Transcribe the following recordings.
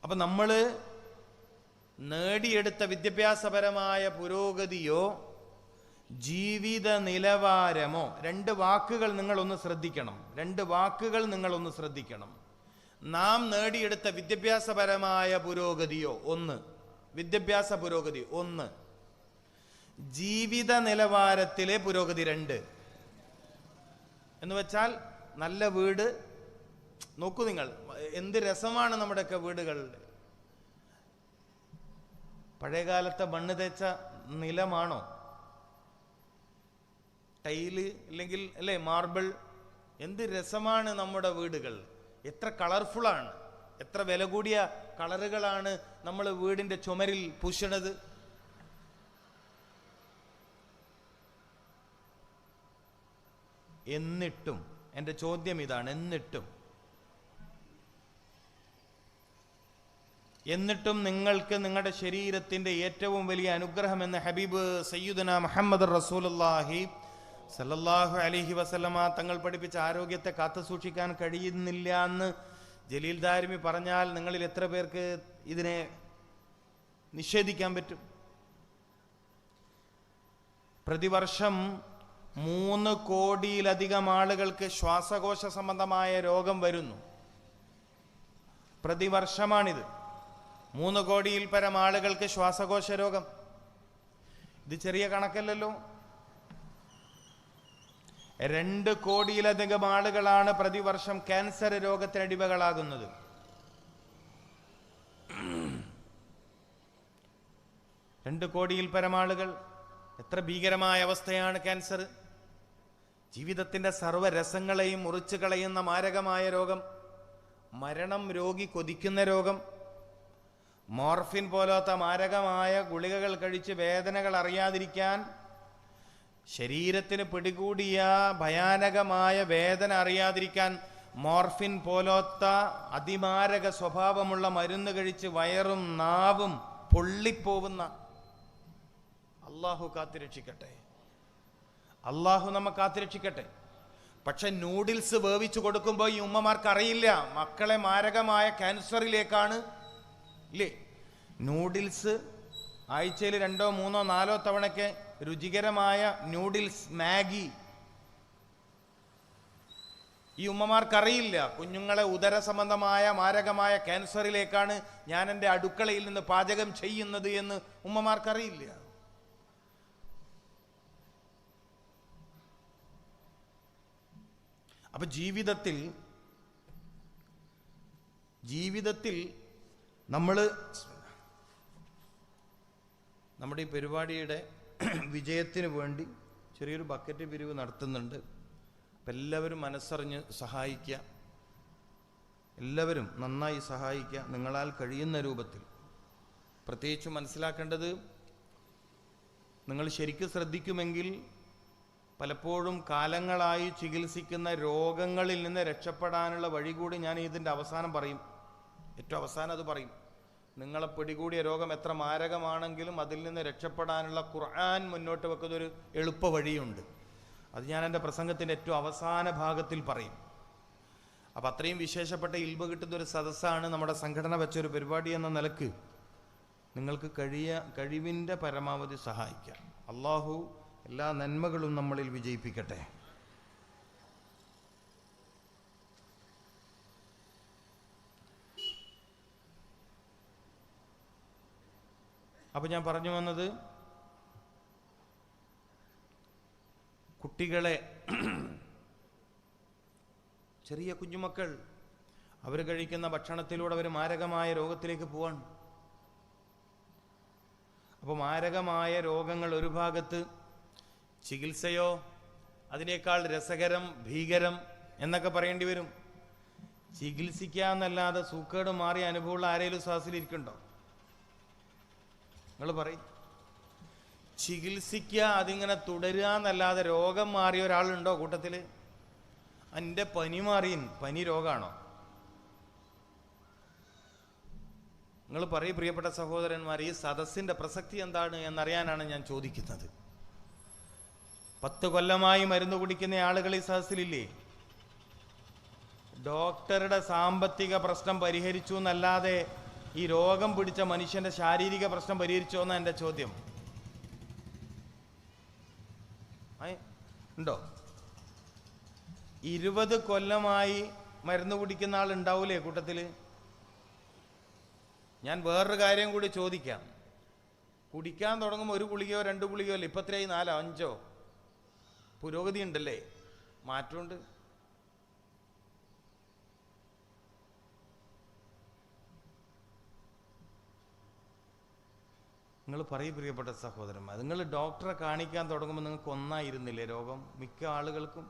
അപ്പം നമ്മൾ നേടിയെടുത്ത വിദ്യാഭ്യാസപരമായ പുരോഗതിയോ ജീവിത നിലവാരമോ, രണ്ട് വാക്കുകൾ നിങ്ങളൊന്ന് ശ്രദ്ധിക്കണം. നാം നേടിയെടുത്ത വിദ്യാഭ്യാസപരമായ പുരോഗതിയോ ഒന്ന്, വിദ്യാഭ്യാസ പുരോഗതി ഒന്ന്, ജീവിത നിലവാരത്തിലെ പുരോഗതി രണ്ട്. എന്ന് വെച്ചാൽ നല്ല വീട് നോക്കൂ നിങ്ങൾ, എന്ത് രസമാണ് നമ്മുടെയൊക്കെ വീടുകൾ. പഴയകാലത്തെ മണ്ണ് തേച്ച നിലമാണോ, ടൈല് അല്ലെങ്കിൽ അല്ലേ മാർബിൾ, എന്ത് രസമാണ് നമ്മുടെ വീടുകൾ. എത്ര കളർഫുള്ളാണ്, എത്ര വില കൂടിയ കളറുകളാണ് നമ്മൾ വീടിൻ്റെ ചുമരിൽ പൂശണത്. എന്നിട്ടും എൻ്റെ ചോദ്യം ഇതാണ്, എന്നിട്ടും നിങ്ങൾക്ക് നിങ്ങളുടെ ശരീരത്തിൻ്റെ ഏറ്റവും വലിയ അനുഗ്രഹം എന്ന് ഹബീബ് സയ്യിദുനാ മുഹമ്മദ് റസൂലുള്ളാഹി സല്ലല്ലാഹു അലൈഹി വസല്ലമ തങ്ങൾ പഠിപ്പിച്ച ആരോഗ്യത്തെ കാത്തു സൂക്ഷിക്കാൻ കഴിയുന്നില്ല എന്ന് ജലീൽ ദാരിമി പറഞ്ഞാൽ നിങ്ങളിൽ എത്ര പേർക്ക് ഇതിനെ നിഷേധിക്കാൻ പറ്റും? പ്രതിവർഷം 3 കോടിയിലധികം ആളുകൾക്ക് ശ്വാസകോശ സംബന്ധമായ രോഗം വരുന്നു. പ്രതിവർഷമാണിത്. 3 കോടിയിൽ പരം ആളുകൾക്ക് ശ്വാസകോശ രോഗം. ഇത് ചെറിയ കണക്കല്ലല്ലോ. 2 കോടിയിലധികം ആളുകളാണ് പ്രതിവർഷം ക്യാൻസർ രോഗത്തിന് അടിമകളാകുന്നത്. 2 കോടിയിൽ പരം ആളുകൾ. എത്ര ഭീകരമായ അവസ്ഥയാണ് ക്യാൻസർ. ജീവിതത്തിൻ്റെ സർവ്വരസങ്ങളെയും മുറിച്ചു കളയുന്ന മാരകമായ രോഗം, മരണം രോഗി കൊതിക്കുന്ന രോഗം. മോർഫിൻ പോലത്തെ മാരകമായ ഗുളികകൾ കഴിച്ച് വേദനകൾ അറിയാതിരിക്കാൻ, ശരീരത്തിന് പിടികൂടിയ ഭയാനകമായ വേദന അറിയാതിരിക്കാൻ മോർഫിൻ പോലത്തെ അതിമാരക സ്വഭാവമുള്ള മരുന്ന് കഴിച്ച് വയറും നാവും പൊള്ളിപ്പോവുന്ന, അള്ളാഹു കാത്തുരക്ഷിക്കട്ടെ, അള്ളാഹു നമ്മെ കാത്തുരക്ഷിക്കട്ടെ. പക്ഷെ നൂഡിൽസ് വേവിച്ചു കൊടുക്കുമ്പോൾ ഈ ഉമ്മമാർക്ക് അറിയില്ല മക്കളെ മാരകമായ ക്യാൻസറിലേക്കാണ്. ഇല്ലേ, നൂഡിൽസ് ആഴ്ചയിൽ 2, 3, 4 തവണയ്ക്ക് രുചികരമായ നൂഡിൽസ്, മാഗി. ഈ ഉമ്മമാർക്കറിയില്ല കുഞ്ഞുങ്ങളെ ഉദര സംബന്ധമായ മാരകമായ ക്യാൻസറിലേക്കാണ് ഞാൻ എൻ്റെ അടുക്കളയിൽ നിന്ന് പാചകം ചെയ്യുന്നത് എന്ന് ഉമ്മമാർക്കറിയില്ല. അപ്പൊ ജീവിതത്തിൽ നമ്മൾ നമ്മുടെ ഈ പരിപാടിയുടെ വിജയത്തിന് വേണ്ടി ചെറിയൊരു ബക്കറ്റ് പിരിവ് നടത്തുന്നുണ്ട്. അപ്പം എല്ലാവരും മനസ്സറിഞ്ഞ് സഹായിക്കുക, എല്ലാവരും നന്നായി സഹായിക്കുക, നിങ്ങളാൽ കഴിയുന്ന രൂപത്തിൽ. പ്രത്യേകിച്ച് മനസ്സിലാക്കേണ്ടത്, നിങ്ങൾ ശരിക്കും ശ്രദ്ധിക്കുമെങ്കിൽ പലപ്പോഴും കാലങ്ങളായി ചികിത്സിക്കുന്ന രോഗങ്ങളിൽ നിന്ന് രക്ഷപ്പെടാനുള്ള വഴി കൂടി ഞാൻ ഇതിൻ്റെ അവസാനം പറയും. ഏറ്റവും അവസാനം അത് പറയും. നിങ്ങളെ പിടികൂടിയ രോഗം എത്ര മാരകമാണെങ്കിലും അതിൽ നിന്ന് രക്ഷപ്പെടാനുള്ള ഖുർആൻ മുന്നോട്ട് വെക്കുന്നൊരു എളുപ്പ വഴിയുണ്ട്. അത് ഞാൻ എൻ്റെ പ്രസംഗത്തിൻ്റെ ഏറ്റവും അവസാന ഭാഗത്തിൽ പറയും. അപ്പം അത്രയും വിശേഷപ്പെട്ട ഇൽമ കിട്ടുന്നൊരു സദസ്സാണ് നമ്മുടെ സംഘടന വെച്ചൊരു പരിപാടി എന്ന നിലക്ക് നിങ്ങൾക്ക് കഴിവിൻ്റെ പരമാവധി സഹായിക്കാം. അള്ളാഹു എല്ലാ നന്മകളും നമ്മളിൽ വിജയിപ്പിക്കട്ടെ. അപ്പം ഞാൻ പറഞ്ഞു വന്നത്, കുട്ടികളെ, ചെറിയ കുഞ്ഞുമക്കൾ, അവർ കഴിക്കുന്ന ഭക്ഷണത്തിലൂടെ അവർ മാരകമായ രോഗത്തിലേക്ക് പോവാണ്. അപ്പോൾ മാരകമായ രോഗങ്ങൾ ഒരു ഭാഗത്ത്, ചികിത്സയോ അതിനേക്കാൾ രസകരം, ഭീകരം എന്നൊക്കെ പറയേണ്ടി വരും. ചികിത്സിക്കാന്നല്ലാതെ സൂക്കേട് മാറിയ അനുഭവമുള്ള ആരെങ്കിലും സദസ്സിലിരിക്കുന്നുണ്ടോ? നിങ്ങൾ പറയും. ചികിത്സിക്കുക, അതിങ്ങനെ തുടരുക എന്നല്ലാതെ രോഗം മാറിയ ഒരാളുണ്ടോ കൂട്ടത്തിൽ? എൻ്റെ പനി മാറിയൻ, പനി രോഗമാണോ? നിങ്ങൾ പറയും പ്രിയപ്പെട്ട സഹോദരന്മാർ, ഈ സദസ്സിൻ്റെ പ്രസക്തി എന്താണ് എന്നറിയാനാണ് ഞാൻ ചോദിക്കുന്നത്. 10 കൊല്ലമായി മരുന്ന് കുടിക്കുന്ന ആളുകൾ ഈ സദസ്സിലില്ലേ? ഡോക്ടറുടെ സാമ്പത്തിക പ്രശ്നം പരിഹരിച്ചു എന്നല്ലാതെ ഈ രോഗം പിടിച്ച മനുഷ്യന്റെ ശാരീരിക പ്രശ്നം പരിഹരിച്ചോ എന്നാ എൻ്റെ ചോദ്യം. ഉണ്ടോ? 20 കൊല്ലമായി മരുന്ന് കുടിക്കുന്ന ആൾ ഉണ്ടാവൂലേ കൂട്ടത്തിൽ? ഞാൻ വേറൊരു കാര്യം കൂടി ചോദിക്കാം. കുടിക്കാൻ തുടങ്ങുമ്പോൾ 1 ഗുളികയോ 2 ഗുളികയോ അല്ല, ഇപ്പം എത്രയായി? 4 5 പുരോഗതി ഉണ്ടല്ലേ, മാറ്റമുണ്ട്. നിങ്ങൾ പറയും പ്രിയപ്പെട്ട സഹോദരന്മാർ, നിങ്ങൾ ഡോക്ടറെ കാണിക്കാൻ തുടങ്ങുമ്പോൾ നിങ്ങൾക്ക് ഒന്നായിരുന്നില്ലേ രോഗം മിക്ക ആളുകൾക്കും?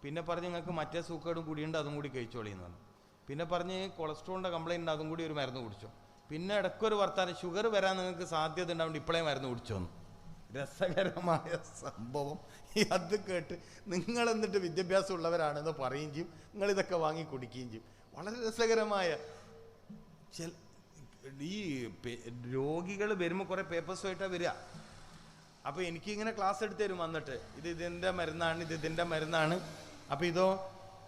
പിന്നെ പറഞ്ഞ് നിങ്ങൾക്ക് മറ്റേ സൂക്കേടും കൂടിയുണ്ട്, അതും കൂടി കഴിച്ചോളിയെന്ന് പറഞ്ഞു. പിന്നെ പറഞ്ഞ് കൊളസ്ട്രോളിൻ്റെ കംപ്ലൈൻറ്റ് ഉണ്ട്, അതും കൂടി ഒരു മരുന്ന് കുടിച്ചോ. പിന്നെ ഇടയ്ക്കൊരു വർത്താനം, ഷുഗർ വരാൻ നിങ്ങൾക്ക് സാധ്യത ഉണ്ടാവുകൊണ്ട് ഇപ്പോഴേ മരുന്ന് കുടിച്ചോന്ന്. രസകരമായ സംഭവം. അത് കേട്ട് നിങ്ങൾ എന്നിട്ട് വിദ്യാഭ്യാസം ഉള്ളവരാണെന്ന് പറയുകയും ചെയ്യും, നിങ്ങളിതൊക്കെ വാങ്ങി കുടിക്കുകയും ചെയ്യും. വളരെ രസകരമായ ഈ രോഗികൾ വരുമ്പോൾ കുറേ പേപ്പേഴ്സുമായിട്ടാണ് വരിക. അപ്പോൾ എനിക്കിങ്ങനെ ക്ലാസ് എടുത്ത് തരും വന്നിട്ട്, ഇതിൻ്റെ മരുന്നാണ്, ഇതിൻ്റെ മരുന്നാണ്. അപ്പോൾ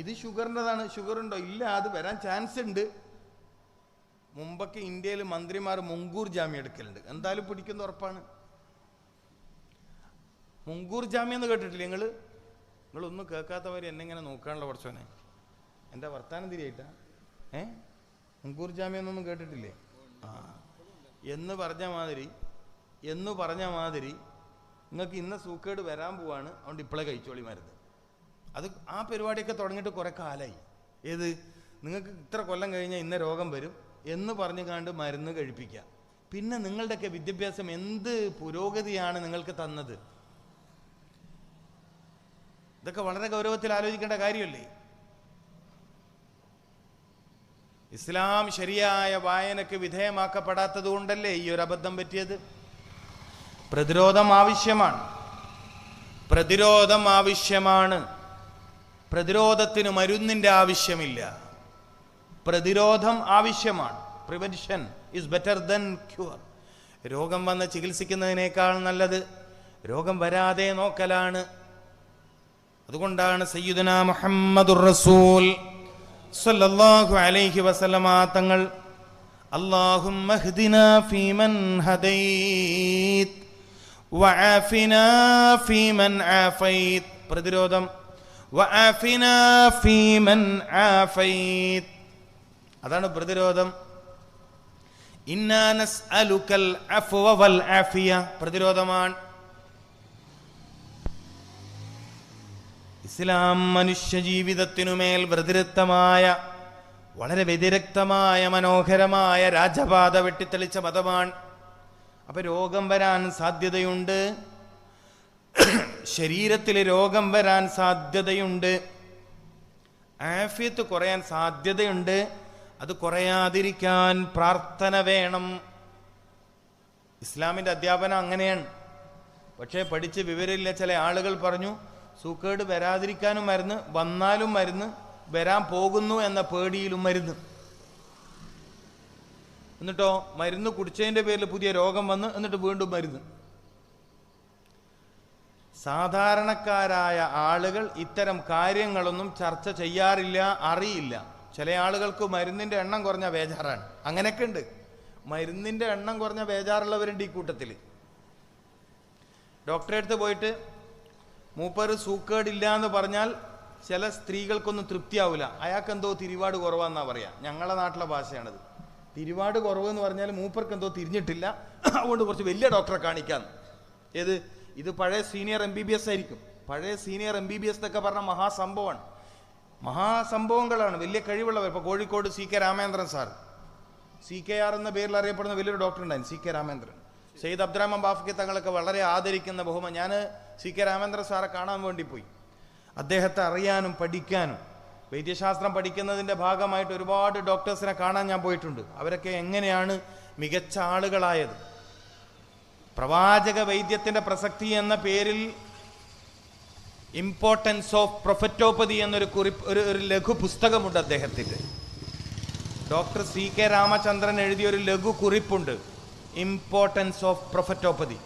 ഇത് ഷുഗറിൻ്റെതാണ്. ഷുഗറുണ്ടോ? ഇല്ല, അത് വരാൻ ചാൻസ് ഉണ്ട്. മുമ്പൊക്കെ ഇന്ത്യയിൽ മന്ത്രിമാർ മുൻകൂർ ജാമ്യം എടുക്കലുണ്ട്, എന്തായാലും പിടിക്കുന്ന ഉറപ്പാണ്. മുൻകൂർ ജാമ്യം എന്ന് കേട്ടിട്ടില്ല നിങ്ങളൊന്നും കേൾക്കാത്തവർ എന്നെ ഇങ്ങനെ നോക്കാനുള്ള കുറച്ചോനെ. എൻ്റെ വർത്താനം തിരിയായിട്ടാ? മുൻകൂർ ജാമ്യം എന്നൊന്നും കേട്ടിട്ടില്ലേ? എന്ന് പറഞ്ഞ മാതിരി നിങ്ങൾക്ക് ഇന്ന സൂക്കേട് വരാൻ പോവാണ്, അതുകൊണ്ട് ഇപ്പോഴേ കഴിച്ചോളി മരുന്ന്. അത് ആ പരിപാടിയൊക്കെ തുടങ്ങിയിട്ട് കുറേ കാലമായി. ഏത് നിങ്ങൾക്ക് ഇത്ര കൊല്ലം കഴിഞ്ഞാൽ ഇന്ന രോഗം വരും എന്ന് പറഞ്ഞു കണ്ട് മരുന്ന് കഴിപ്പിക്കുക. പിന്നെ നിങ്ങളുടെയൊക്കെ വിദ്യാഭ്യാസം എന്ത് പുരോഗതിയാണ് നിങ്ങൾക്ക് തന്നത്? ഇതൊക്കെ വളരെ ഗൗരവത്തിൽ ആലോചിക്കേണ്ട കാര്യമല്ലേ? ഇസ്ലാം ശരിയായ വായനക്ക് വിധേയമാക്കപ്പെടാത്തത് കൊണ്ടല്ലേ ഈ ഒരു അബദ്ധം പറ്റിയത്? പ്രതിരോധം ആവശ്യമാണ്. പ്രതിരോധത്തിന് മരുന്നിൻ്റെ ആവശ്യമില്ല. പ്രതിരോധം ആവശ്യമാണ്. Prevention is better than cure. രോഗം വന്ന് ചികിത്സിക്കുന്നതിനേക്കാൾ നല്ലത് രോഗം വരാതെ നോക്കലാണ്. അതുകൊണ്ടാണ് സയ്യിദുനാ മുഹമ്മദുർ റസൂൽ സല്ലല്ലാഹു അലൈഹി വസല്ലമ തങ്ങൾ അല്ലാഹുമ്മ ഹ്ദിനാ ഫീമൻ ഹദൈത് വആഫിനാ ഫീമൻ ആഫൈത്. പ്രതിരോധം വആഫിനാ ഫീമൻ ആഫൈത്, അതാണ് പ്രതിരോധം. ഇന്നാ നസ്അലുക്കൽ അഫ്വ വൽ ആഫിയ പ്രതിരോധമാണ്. ഇസ്ലാം മനുഷ്യ ജീവിതത്തിനുമേൽ വ്യതിരിക്തമായ, വളരെ വ്യതിരിക്തമായ, മനോഹരമായ രാജപാത വെട്ടിത്തെളിച്ച മതമാണ്. അപ്പൊ രോഗം വരാൻ സാധ്യതയുണ്ട്, ശരീരത്തിൽ രോഗം വരാൻ സാധ്യതയുണ്ട്, ആഫിയത്ത് കുറയാൻ സാധ്യതയുണ്ട്. അത് കുറയാതിരിക്കാൻ പ്രാർത്ഥന വേണം. ഇസ്ലാമിൻ്റെ അധ്യാപനം അങ്ങനെയാണ്. പക്ഷേ പഠിച്ച് വിവരമില്ല ചില ആളുകൾ പറഞ്ഞു സൂക്കേട് വരാതിരിക്കാനും മരുന്ന്, വന്നാലും മരുന്ന്, വരാൻ പോകുന്നു എന്ന പേടിയിലും മരുന്ന്. എന്നിട്ടോ മരുന്ന് കുടിച്ചതിൻ്റെ പേരിൽ പുതിയ രോഗം വന്ന് എന്നിട്ട് വീണ്ടും മരുന്ന്. സാധാരണക്കാരായ ആളുകൾ ഇത്തരം കാര്യങ്ങളൊന്നും ചർച്ച ചെയ്യാറില്ല, അറിയില്ല. ചില ആളുകൾക്ക് മരുന്നിൻ്റെ എണ്ണം കുറഞ്ഞ ബേജാറാണ്. അങ്ങനെയൊക്കെ ഉണ്ട്. മരുന്നിൻ്റെ എണ്ണം കുറഞ്ഞ ബേജാറുള്ളവരുണ്ട് ഈ കൂട്ടത്തിൽ. ഡോക്ടറെ അടുത്ത് പോയിട്ട് മൂപ്പര് സൂക്കേടില്ല എന്ന് പറഞ്ഞാൽ ചില സ്ത്രീകൾക്കൊന്നും തൃപ്തിയാവില്ല. അയാൾക്കെന്തോ തിരിവാട് കുറവാന്നാ പറയാ. ഞങ്ങളുടെ നാട്ടിലെ ഭാഷയാണത്. തിരിവാട് കുറവ് എന്ന് പറഞ്ഞാൽ മൂപ്പർക്ക് എന്തോ തിരിഞ്ഞിട്ടില്ല, അതുകൊണ്ട് കുറച്ച് വലിയ ഡോക്ടറെ കാണിക്കാം. ഇത് പഴയ സീനിയർ MBBS ആയിരിക്കും. പഴയ സീനിയർ MBBS എന്നൊക്കെ പറഞ്ഞ മഹാസംഭവമാണ്. മഹാസംഭവങ്ങളാണ്, വലിയ കഴിവുള്ളവർ. ഇപ്പോൾ Kozhikode CK Ramendran sir, CKR എന്ന പേരിൽ അറിയപ്പെടുന്ന വലിയൊരു ഡോക്ടർ ഉണ്ടായിരുന്നു, CK രാമേന്ദ്രൻ. സയ്യിദ് അബ്ദുറഹ്മാൻ ബാഫക്കി തങ്ങളൊക്കെ വളരെ ആദരിക്കുന്ന ബഹുമാനം. ഞാൻ CK രാമേന്ദ്രൻ സാറെ കാണാൻ വേണ്ടി പോയി. അദ്ദേഹത്തെ അറിയാനും പഠിക്കാനും, വൈദ്യശാസ്ത്രം പഠിക്കുന്നതിൻ്റെ ഭാഗമായിട്ട് ഒരുപാട് ഡോക്ടേഴ്സിനെ കാണാൻ ഞാൻ പോയിട്ടുണ്ട്. അവരൊക്കെ എങ്ങനെയാണ് മികച്ച ആളുകളായത്. പ്രവാചക വൈദ്യത്തിൻ്റെ പ്രസക്തി എന്ന പേരിൽ ഇമ്പോർട്ടൻസ് ഓഫ് പ്രൊഫറ്റോപ്പതി എന്നൊരു ഒരു ലഘു പുസ്തകമുണ്ട് അദ്ദേഹത്തിൻ്റെ. ഡോക്ടർ CK രാമചന്ദ്രൻ എഴുതിയൊരു ലഘു കുറിപ്പുണ്ട്, ഇമ്പോർട്ടൻസ് ഓഫ് പ്രൊഫറ്റോപ്പതി.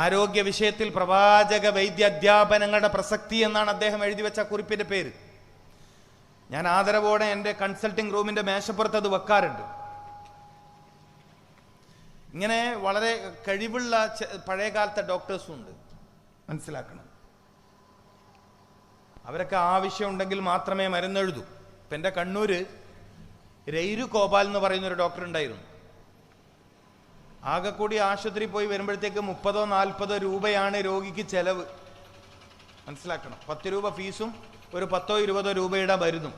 ആരോഗ്യ വിഷയത്തിൽ പ്രവാചക വൈദ്യ അധ്യാപനങ്ങളുടെ പ്രസക്തി എന്നാണ് അദ്ദേഹം എഴുതി വെച്ച കുറിപ്പിൻ്റെ പേര്. ഞാൻ ആദരവോടെ എൻ്റെ കൺസൾട്ടിംഗ് റൂമിൻ്റെ മേശപ്പുറത്ത് അത് വെക്കാറുണ്ട്. ഇങ്ങനെ വളരെ കഴിവുള്ള പഴയ കാലത്തെ ഡോക്ടേഴ്സും ഉണ്ട്, മനസ്സിലാക്കണം. അവരൊക്കെ ആവശ്യമുണ്ടെങ്കിൽ മാത്രമേ മരുന്നെഴുതൂ. ഇപ്പം എൻ്റെ കണ്ണൂര് രൈരു ഗോപാൽ എന്ന് പറയുന്നൊരു ഡോക്ടർ ഉണ്ടായിരുന്നു. ആകെക്കൂടി ആശുപത്രി പോയി വരുമ്പോഴത്തേക്ക് 30-40 രൂപയാണ് രോഗിക്ക് ചെലവ്, മനസ്സിലാക്കണം. 10 രൂപ ഫീസും ഒരു 10-20 രൂപയുടെ മരുന്നും.